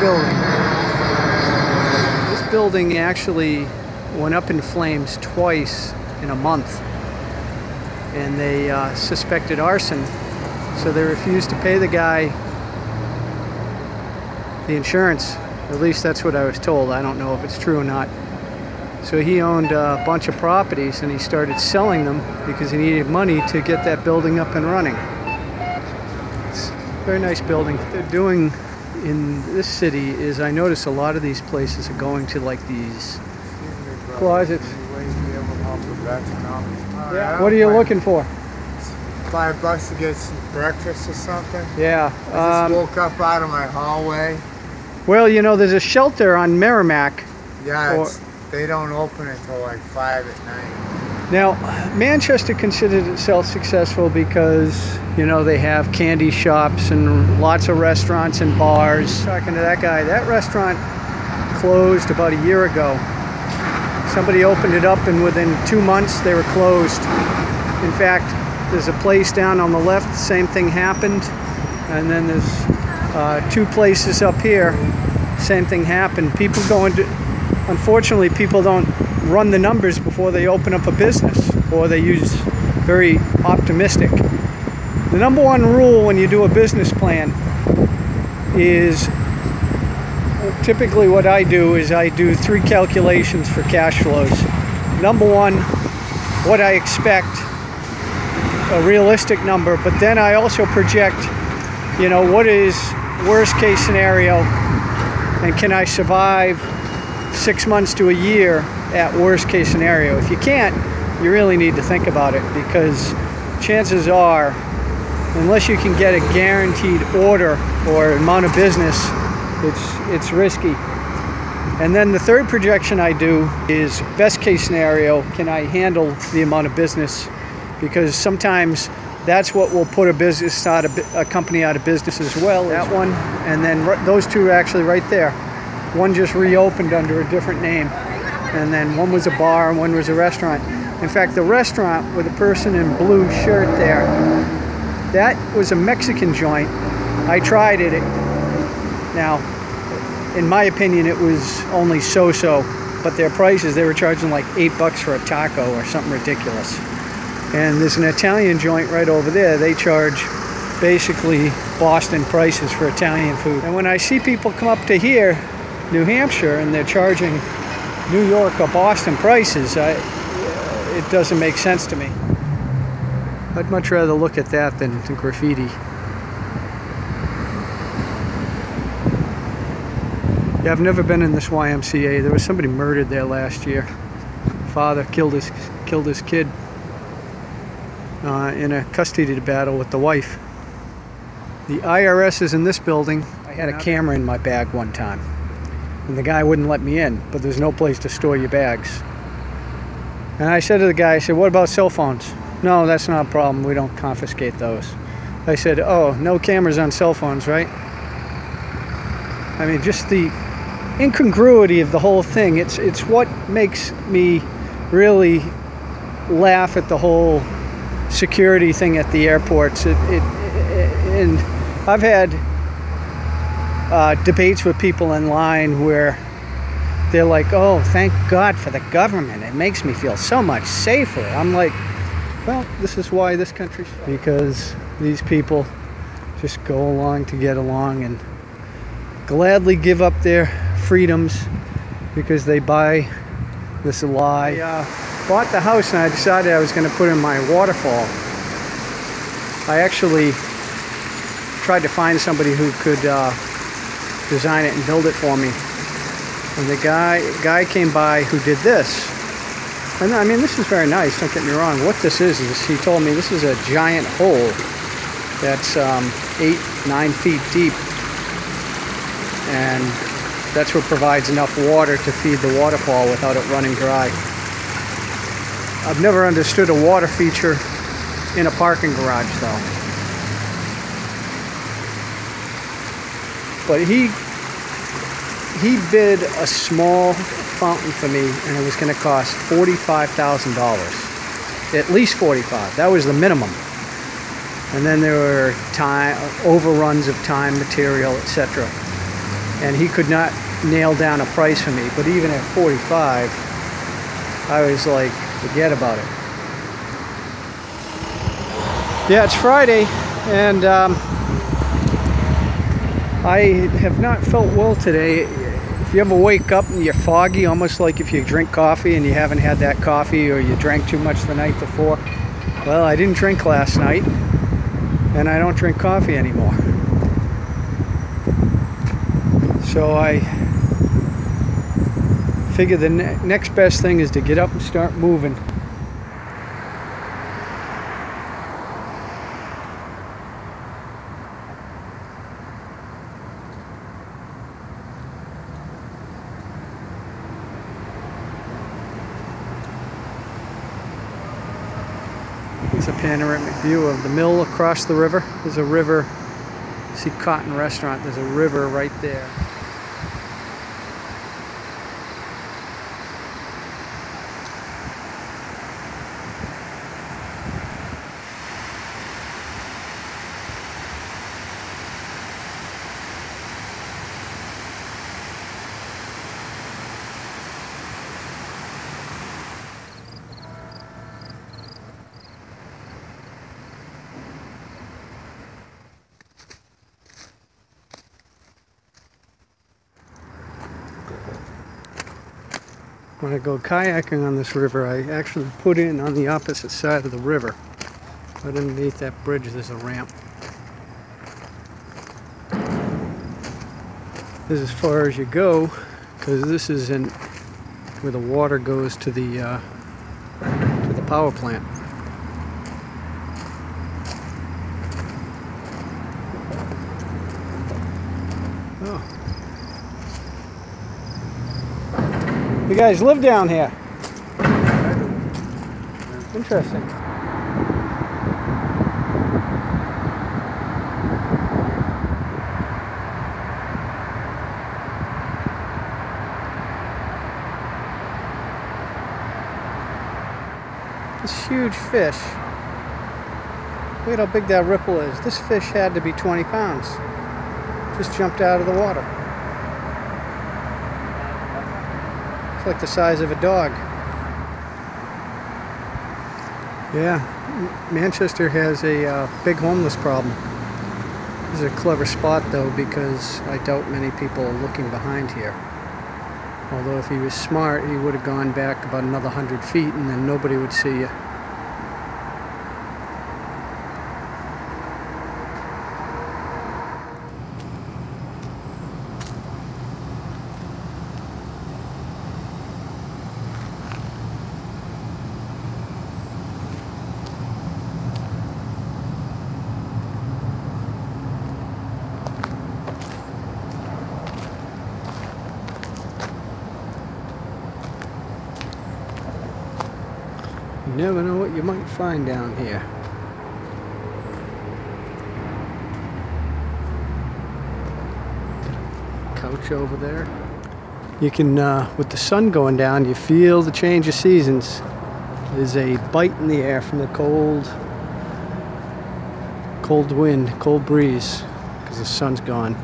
building. This building actually went up in flames twice in a month, and they suspected arson, so they refused to pay the guy the insurance. At least that's what I was told. I don't know if it's true or not. So he owned a bunch of properties and he started selling them because he needed money to get that building up and running. It's a very nice building. What they're doing in this city is, I notice a lot of these places are going to like these closets. Yeah. What are you looking for? $5 to get some breakfast or something. Yeah. I just woke up out of my hallway. Well, you know, there's a shelter on Merrimack. Yeah, they don't open until like 5 at night. Now, Manchester considered itself successful because, you know, they have candy shops and lots of restaurants and bars. Talking to that guy, that restaurant closed about a year ago. Somebody opened it up and within 2 months they were closed. In fact, there's a place down on the left, the same thing happened. And then there's 2 places up here, same thing happened. People go into, unfortunately, people don't run the numbers before they open up a business, or they use very optimistic. The number one rule when you do a business plan is, typically what I do is I do 3 calculations for cash flows. Number one, what I expect, a realistic number, but then I also project, you know, what is worst case scenario, and can I survive 6 months to a year at worst case scenario. If you can't, you really need to think about it, because chances are, unless you can get a guaranteed order or amount of business, it's risky. And then the third projection I do is best case scenario, can I handle the amount of business? Because sometimes that's what will put a company out of business as well. That one, and then those 2 are actually right there. One just reopened under a different name, and then one was a bar and one was a restaurant. In fact, the restaurant with the person in blue shirt there, that was a Mexican joint. I tried it. Now, in my opinion, it was only so-so, but their prices, they were charging like $8 for a taco or something ridiculous. And there's an Italian joint right over there. They charge basically Boston prices for Italian food. And when I see people come up to here, New Hampshire, and they're charging New York or Boston prices, it doesn't make sense to me. I'd much rather look at that than graffiti. Yeah, I've never been in this YMCA. There was somebody murdered there last year. Father killed his kid in a custody battle with the wife. The IRS is in this building. I had a camera in my bag one time, and the guy wouldn't let me in, but there's no place to store your bags. And I said to the guy, I said, what about cell phones? No, that's not a problem. We don't confiscate those. I said, oh, no cameras on cell phones, right? I mean, just the incongruity of the whole thing. It's what makes me really laugh at the whole security thing at the airports. And I've had debates with people in line where they're like, oh, thank God for the government. It makes me feel so much safer. I'm like, well, this is why this country's, because these people just go along to get along and gladly give up their freedoms because they buy this lie. I bought the house and I decided I was going to put in my waterfall. I actually tried to find somebody who could design it and build it for me. And the guy came by who did this. And I mean, this is very nice, don't get me wrong. What this is he told me this is a giant hole that's 8-9 feet deep. And that's what provides enough water to feed the waterfall without it running dry. I've never understood a water feature in a parking garage though. But he bid a small fountain for me, and it was going to cost $45,000. At least $45,000. That was the minimum. And then there were overruns of time, material, etc. and he could not nail down a price for me. But even at 45, I was like, forget about it. Yeah, it's Friday, and I have not felt well today. If you ever wake up and you're foggy, almost like if you drink coffee and you haven't had that coffee, or you drank too much the night before. Well, I didn't drink last night, and I don't drink coffee anymore. So I figure the next best thing is to get up and start moving. It's a panoramic view of the mill across the river. There's a river. See Cotton Restaurant. There's a river right there. When I go kayaking on this river, I actually put in on the opposite side of the river. Right underneath that bridge, there's a ramp. This is as far as you go, because this is in where the water goes to the power plant. Oh. You guys live down here? Interesting. This huge fish. Look at how big that ripple is. This fish had to be 20 pounds. Just jumped out of the water. It's like the size of a dog. Yeah, Manchester has a big homeless problem. This is a clever spot though, because I doubt many people are looking behind here. Although if he was smart, he would have gone back about another 100 feet and then nobody would see you. You never know what you might find down here. Couch over there. You can, with the sun going down, you feel the change of seasons. There's a bite in the air from the cold wind, cold breeze, because the sun's gone.